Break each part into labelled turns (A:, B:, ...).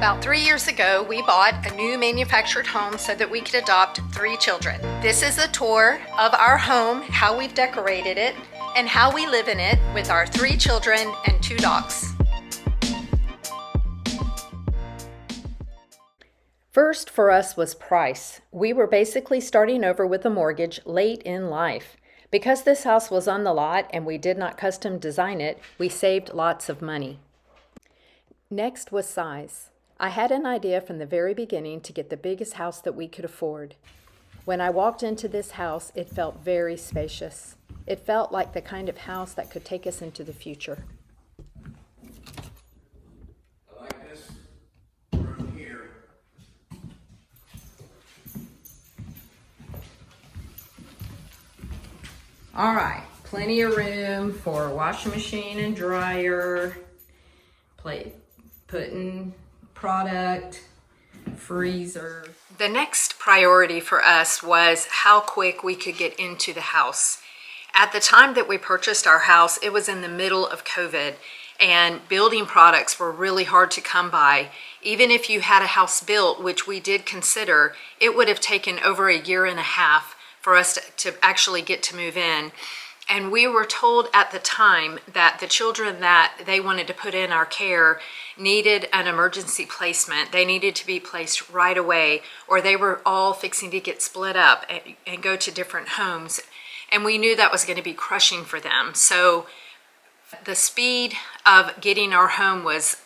A: About 3 years ago, we bought a new manufactured home so that we could adopt 3 children. This is a tour of our home, how we've decorated it, and how we live in it with our 3 children and 2 dogs. First for us was price. We were basically starting over with a mortgage late in life. Because this house was on the lot and we did not custom design it, we saved lots of money. Next was size. I had an idea from the very beginning to get the biggest house that we could afford. When I walked into this house, it felt very spacious. It felt like the kind of house that could take us into the future.
B: I like this room here.
A: All right, plenty of room for washing machine and dryer, putting product, freezer. The next priority for us was how quick we could get into the house. At the time that we purchased our house, it was in the middle of COVID, and building products were really hard to come by. Even if you had a house built, which we did consider, it would have taken over a year and a half for us to actually get to move in. And we were told at the time that the children that they wanted to put in our care needed an emergency placement. They needed to be placed right away, or they were all fixing to get split up and go to different homes. And we knew that was going to be crushing for them. So the speed of getting our home was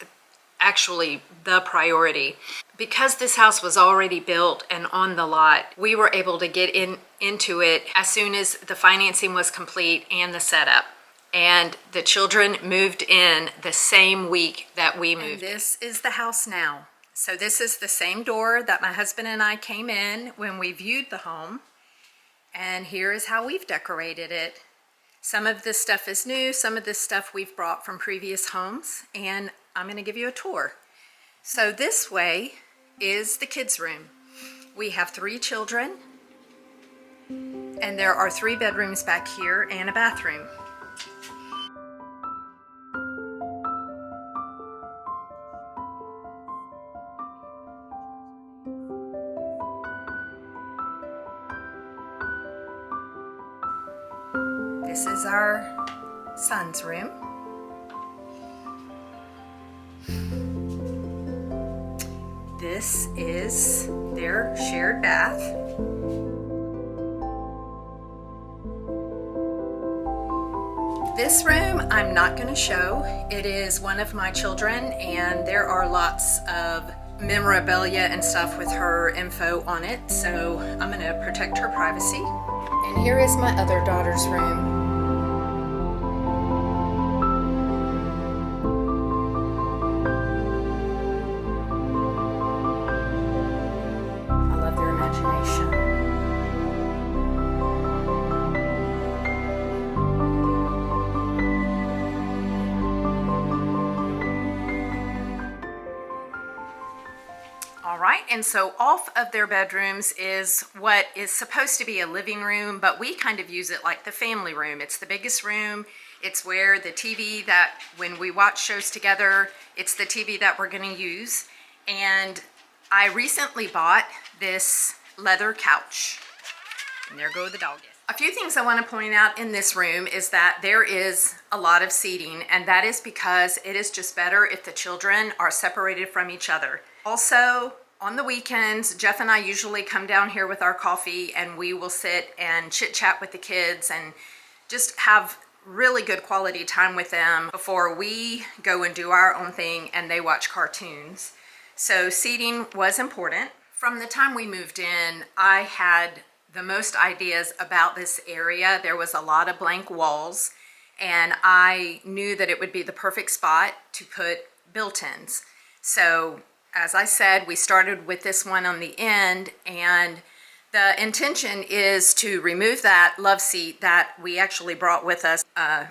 A: actually the priority. Because this house was already built and on the lot, we were able to get into it as soon as the financing was complete and the setup. And the children moved in the same week that we moved. And this is the house now. So this is the same door that my husband and I came in when we viewed the home. And here is how we've decorated it. Some of this stuff is new, some of this stuff we've brought from previous homes, and I'm going to give you a tour. So this way is the kids' room. We have 3 children, and there are 3 bedrooms back here and a bathroom. This is our son's room. This is their shared bath. This room I'm not going to show. It is one of my children, and there are lots of memorabilia and stuff with her info on it, so I'm going to protect her privacy. And here is my other daughter's room. All right, and so off of their bedrooms is what is supposed to be a living room, but we kind of use it like the family room. It's the biggest room. It's where the TV that when we watch shows together, it's the TV that we're going to use. And I recently bought this leather couch. And there go the doggies. A few things I want to point out in this room is that there is a lot of seating, and that is because it is just better if the children are separated from each other. Also, on the weekends, Jeff and I usually come down here with our coffee, and we will sit and chit chat with the kids and just have really good quality time with them before we go and do our own thing and they watch cartoons. So seating was important. From the time we moved in, I had the most ideas about this area. There was a lot of blank walls, and I knew that it would be the perfect spot to put built-ins. So as I said, we started with this one on the end, and the intention is to remove that love seat that we actually brought with us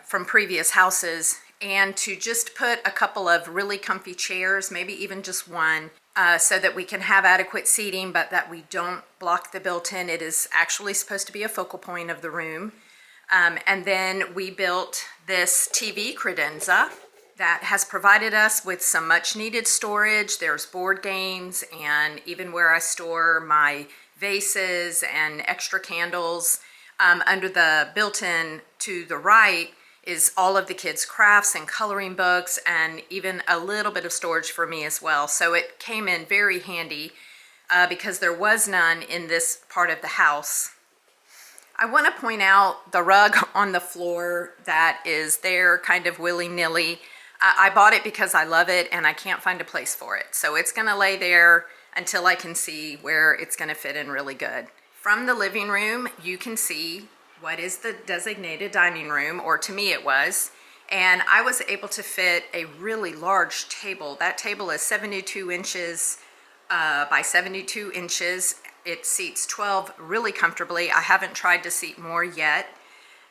A: from previous houses, and to just put a couple of really comfy chairs, maybe even just one, so that we can have adequate seating, but that we don't block the built-in. It is actually supposed to be a focal point of the room. And then we built this TV credenza that has provided us with some much needed storage. There's board games and even where I store my vases and extra candles. Under the built-in to the right is all of the kids' crafts and coloring books, and even a little bit of storage for me as well. So it came in very handy because there was none in this part of the house. I want to point out the rug on the floor that is there kind of willy-nilly. I bought it because I love it and I can't find a place for it. So it's going to lay there until I can see where it's going to fit in really good. From the living room, you can see what is the designated dining room, or to me it was. And I was able to fit a really large table. That table is 72 inches by 72 inches. It seats 12 really comfortably. I haven't tried to seat more yet,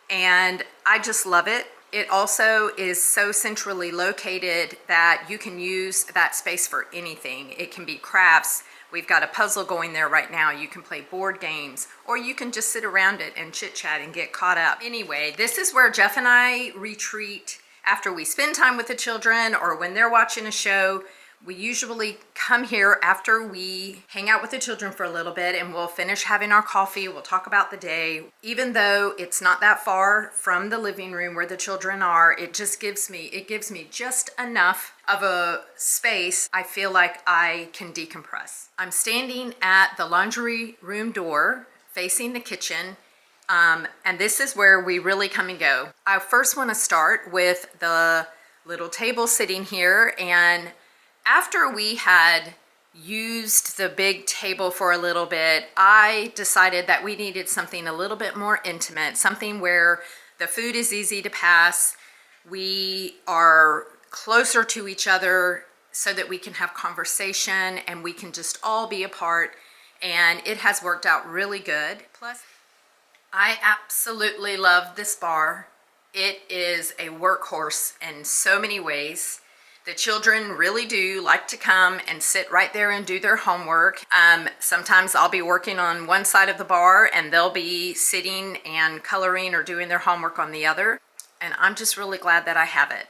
A: and I just love it. It also is so centrally located that you can use that space for anything. It can be crafts. We've got a puzzle going there right now. You can play board games, or you can just sit around it and chit chat and get caught up. Anyway, this is where Jeff and I retreat after we spend time with the children or when they're watching a show. We usually come here after we hang out with the children for a little bit, and we'll finish having our coffee. We'll talk about the day. Even though it's not that far from the living room where the children are, it gives me just enough of a space. I feel like I can decompress. I'm standing at the laundry room door facing the kitchen, and this is where we really come and go. I first want to start with the little table sitting here, and after we had used the big table for a little bit, I decided that we needed something a little bit more intimate, something where the food is easy to pass. We are closer to each other so that we can have conversation and we can just all be apart. And it has worked out really good. Plus, I absolutely love this bar. It is a workhorse in so many ways. The children really do like to come and sit right there and do their homework. Sometimes I'll be working on one side of the bar and they'll be sitting and coloring or doing their homework on the other. And I'm just really glad that I have it.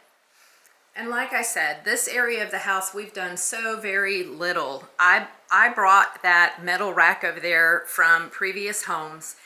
A: And like I said, this area of the house, we've done so very little. I brought that metal rack over there from previous homes,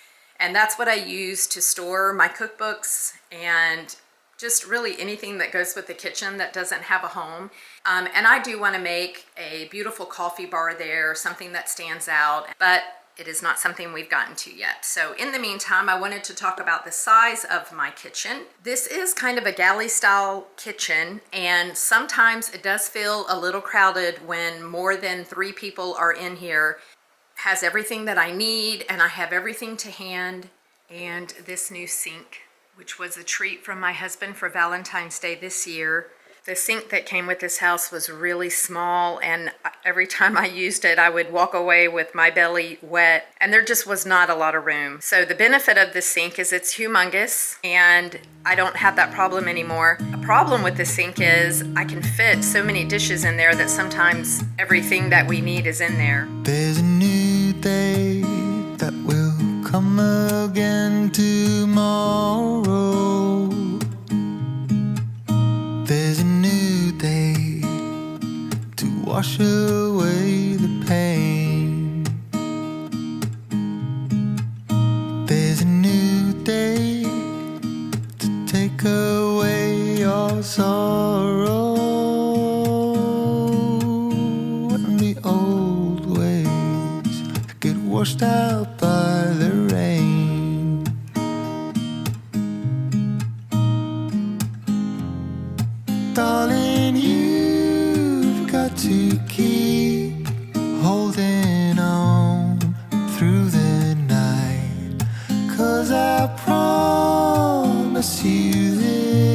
A: and that's what I use to store my cookbooks and just really anything that goes with the kitchen that doesn't have a home. And I do want to make a beautiful coffee bar there, something that stands out, but it is not something we've gotten to yet. So in the meantime, I wanted to talk about the size of my kitchen. This is kind of a galley style kitchen, and sometimes it does feel a little crowded when more than 3 people are in here. It has everything that I need, and I have everything to hand, and this new sink, which was a treat from my husband for Valentine's Day this year. The sink that came with this house was really small, and every time I used it, I would walk away with my belly wet, and there just was not a lot of room. So the benefit of this sink is it's humongous, and I don't have that problem anymore. A problem with the sink is I can fit so many dishes in there that sometimes everything that we need is in there.
C: There's a new day that will come again tomorrow. There's a new day to wash away the pain. There's a new day to take away your sorrow, and the old ways get washed out by the rain. Darling, you've got to keep holding on through the night, 'cause I promise you this: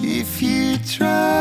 C: if you try